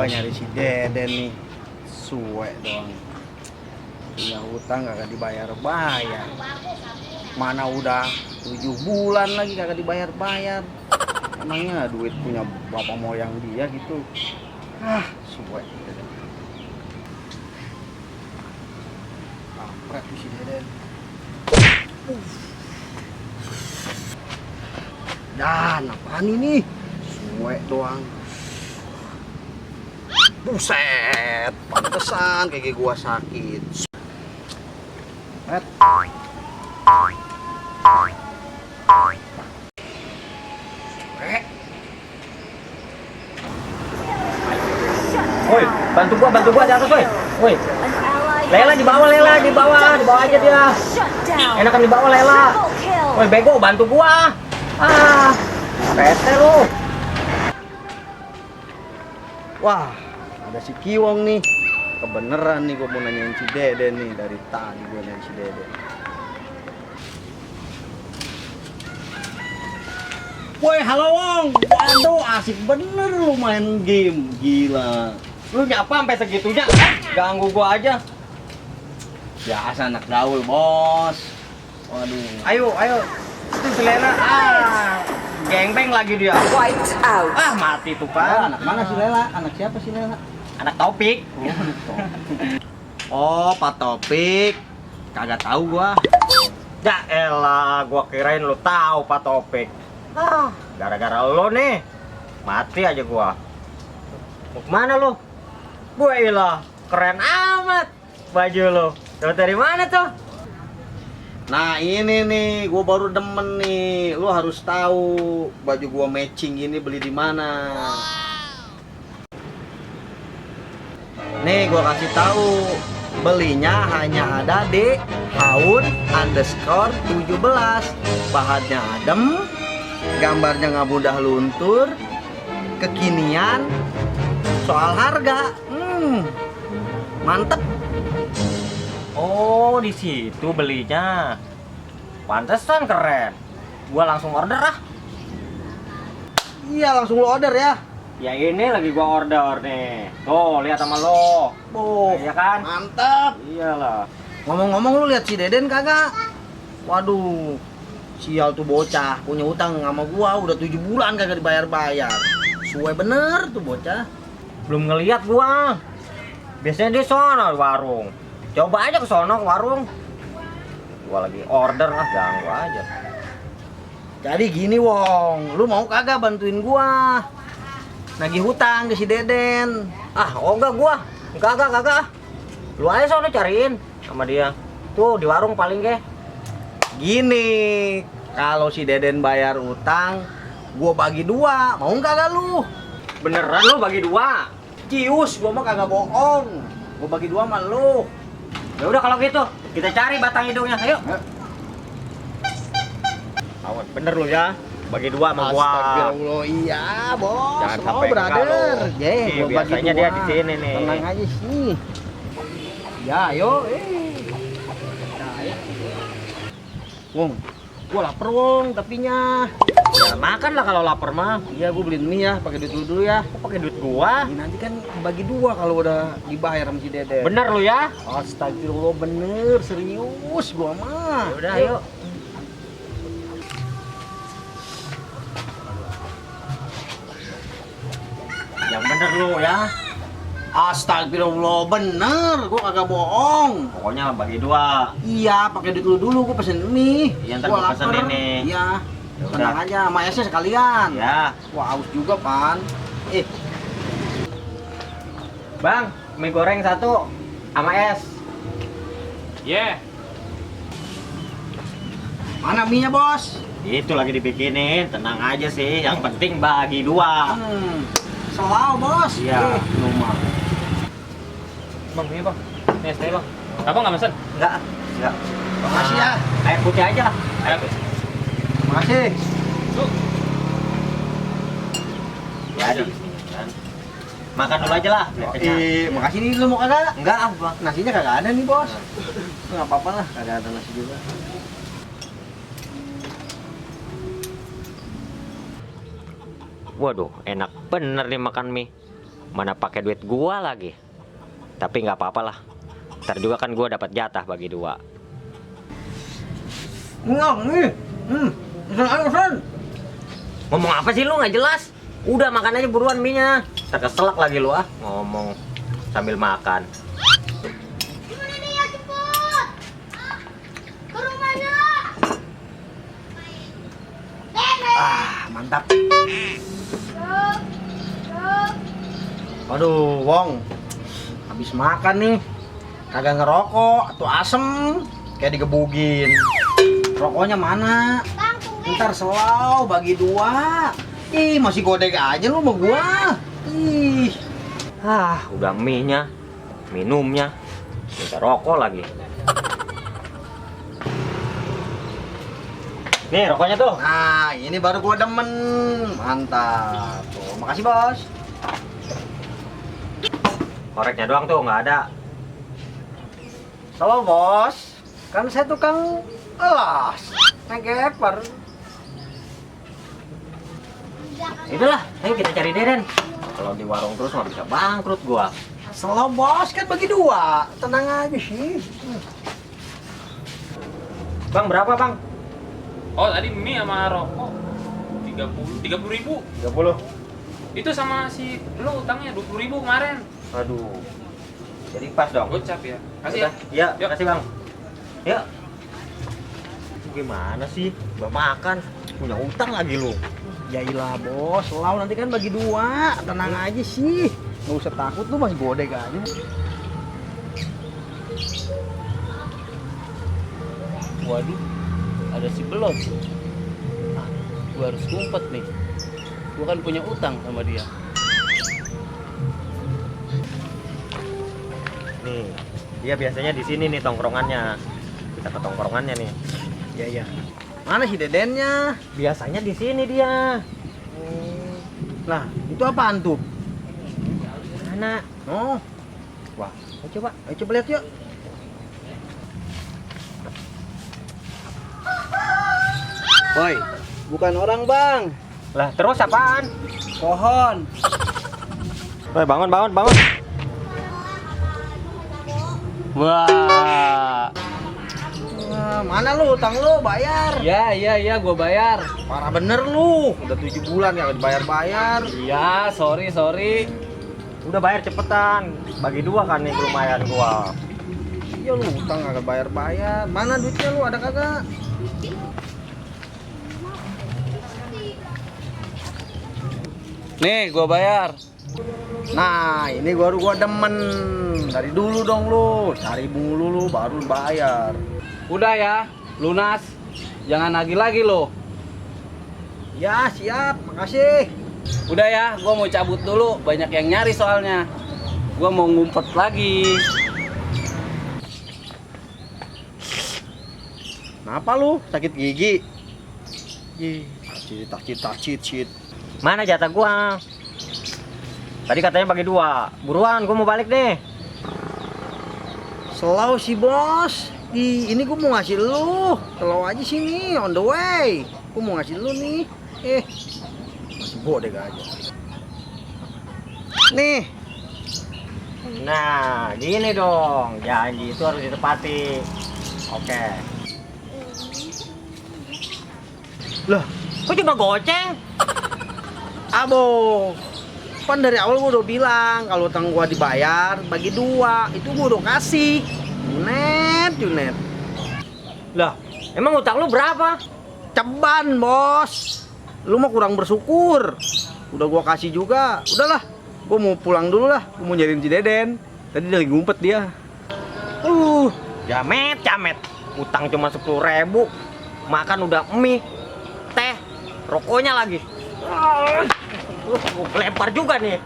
gua nyari si Deden nih. Suwe doang. Punya hutang kagak dibayar-bayar. Mana udah 7 bulan lagi kagak dibayar-bayar. Emangnya duit punya bapak moyang dia gitu. Suwe Deden. Kampret si Deden. Dan apaan ini? Suwe doang. Buset, pantesan kaki gua sakit. Woi, bantu gua di atas, woi. Woi. Lela di bawah aja dia. Enakan di bawah Lela. Woi, bego, bantu gua. Pete lu. Wah, ada si Kiwong nih. Kebeneran nih gua mau nanyain si Deden nih. Dari tadi gua nanyain si Deden. Woi, halo Wong. Waduh, asik bener lu main game. Gila. Lu nyapa sampai segitunya? Ganggu gua aja. Biasa anak gaul, Bos. Waduh. Ayo. Itu si Lela. Gengbeng lagi dia. Wiped out. Mati tuh, Pak. Anak mana si Lela? Anak siapa si Lela? Anak Taufik. Oh, Pak Topik. Kagak tahu gua. Ya elah, gua kirain lu tahu Pak Taufik. Gara-gara lo nih. Mati aja gua. Mau kemana lu? Gue ilah, keren amat baju lo. Dapat dari mana tuh? Nah ini nih, gua baru demen nih. Lu harus tahu baju gua matching ini beli di mana. Nih gua kasih tahu, belinya hanya ada di Haun_17. Bahannya adem, gambarnya nggak mudah luntur, kekinian. Soal harga, mantep. Oh, di situ belinya. Pantesan keren. Gua langsung order ah. Iya, langsung lo order ya. Ya ini lagi gua order nih. Tuh, lihat sama lo. Iya kan? Mantap. Iyalah. Ngomong-ngomong, lu lihat si Deden kagak? Waduh, sial tuh bocah, punya utang sama gua udah 7 bulan kagak dibayar-bayar. Suwe bener tuh bocah. Belum ngeliat gua. Biasanya dia sono di warung. Coba aja ke sono ke warung. Gua lagi order ganggu aja. Jadi gini Wong, lu mau kagak bantuin gua nagih hutang ke si Deden? Enggak gua. Kagak. Lu aja sono cariin sama dia. Tuh di warung paling ke. Gini, kalau si Deden bayar utang, gua bagi 2. Mau kagak lu? Beneran lu bagi 2? Cius, gua mah kagak bohong. Gua bagi 2 sama lu. Ya udah kalau gitu, kita cari batang hidungnya. Ayo. Awas bener lu ya. Bagi 2 sama gua. Astagfirullah, iya bos. Jangan sampai brother. Gua bagi biasanya 2. dia di sini nih. Tenang aja sih. Ya, ayo. Wong, gua lapar Wong, tapinya. Ya makan lah kalau lapar mah. Iya, gua beliin mie ya, pakai duit dulu ya. Kok pakai duit gua? Ini nanti kan bagi 2 kalau udah dibayar sama si Deden. Bener lu ya? Astagfirullah, bener, serius gua mah. Ya udah, ayo. Yang bener lu ya. Astagfirullah, bener, gua kagak bohong. Pokoknya bagi 2. Iya, pakai duit dulu gua pesen mie. Iya, ntar Gua gua pesen lapar. ini. Iya. Ya udah. Tenang aja, sama esnya sekalian. Ya. Wah, haus juga, Pan. Bang, mie goreng 1 sama es. Yeah. Mana mie-nya, Bos? Itu lagi dibikinin, tenang aja sih. Yang penting bagi 2. Selalu, Bos. Iya. Rumah. Bang, ini bang. Ini es teh bang. Apa nggak pesen? Enggak. Makasih ya. Air putih aja lah. Air putih. Makasih. Tuh. Jadi. Makan dulu aja lah. biar kenyang. Makasih nih, lu mau kagak? Enggak, Bang. Nasinya kagak ada nih, Bos. Nggak apa-apa lah, kagak ada nasi juga. Waduh, enak bener nih makan mie. Mana pakai duit gua lagi. Tapi nggak apa-apa lah. Ntar juga kan gua dapat jatah bagi 2. Ngomong apa sih lu, nggak jelas? Udah makan aja buruan mie-nya. Terkeselak lagi lu ngomong sambil makan. Gimana nih ya, cepet. Ke rumahnya. Mantap. Aduh, Wong. Habis makan nih. Kagak ngerokok atau asem kayak digebugin. Rokoknya mana? Ntar selau bagi 2. Ih, masih godek aja lu sama gua. Ih. Udah mie-nya, minumnya, minta rokok lagi. Nih rokoknya tuh. Nah, ini baru gua demen. Mantap. Tuh, makasih, Bos. Koreknya doang tuh nggak ada. Halo, Bos. Kan saya tukang elas. Ngegeper. Itulah, ayo kita cari Deden. Kalau di warung terus nggak bisa bangkrut gua. Selalu, Bos, kan bagi 2. Tenang aja sih. Bang berapa bang? Oh, tadi mie sama rokok 30 ribu. 30. Itu sama si lu utangnya 20 ribu kemarin. Aduh. Jadi pas dong. Gocap ya. Kasih ya. Iya, Yuk. kasih bang. Yuk. Gimana sih? Gak makan, punya utang lagi lu. Yailah, Bos. Selalu nanti kan bagi 2. Tenang aja sih. Nggak usah takut, lu masih godek aja. Waduh, ada si Belot. Gua harus ngumpet nih. Gua kan punya utang sama dia. Nih, dia biasanya di sini nih tongkrongannya. Kita ke tongkrongannya nih. Iya, iya. Mana si Dedennya? Biasanya di sini dia. Lah, itu apaan tuh? Mana? Oh, Wah, ayo coba lihat yuk. Woi, bukan orang, Bang. lah terus apaan? Pohon. Woi, bangun. Wah. Wah, mana lu utang lu bayar? Ya, gua bayar. Parah bener lu. Udah 7 bulan ya dibayar-bayar. Iya, sorry. Udah bayar cepetan. Bagi 2 kan nih lumayan gua. Iya lu utang kagak bayar-bayar. Mana duitnya lu, ada kagak? Nih, gua bayar. Nah, ini gua demen. Dari dulu dong lu, cari mulu lu baru bayar. Udah ya, lunas. Jangan nagih lagi lo. Ya, siap. Makasih. Udah ya, gua mau cabut dulu. Banyak yang nyari soalnya. Gua mau ngumpet lagi. Kenapa lu? Sakit gigi? Ih, takcit. Mana jatah gua? Tadi katanya bagi 2. Buruan, gua mau balik deh. Slow sih, Bos. Ini gua mau ngasih lu. Slow aja sini, on the way. Gua mau ngasih lu nih. Masih bodek aja. Nih. Nah, gini dong. Janji itu harus ditepati. Oke. Lah, Kok cuma goceng? Abo. Kan dari awal gua udah bilang kalau utang gua dibayar bagi 2. Itu gua udah kasih. Junet. Lah, emang utang lu berapa? Ceban, Bos. Lu mah kurang bersyukur. Udah gua kasih juga. Udahlah, gua mau pulang dulu lah. Gua mau nyariin si Deden. Tadi dia lagi ngumpet dia. Jamet. Utang cuma 10.000. Makan udah mie, teh, rokoknya lagi. Gua lempar juga nih.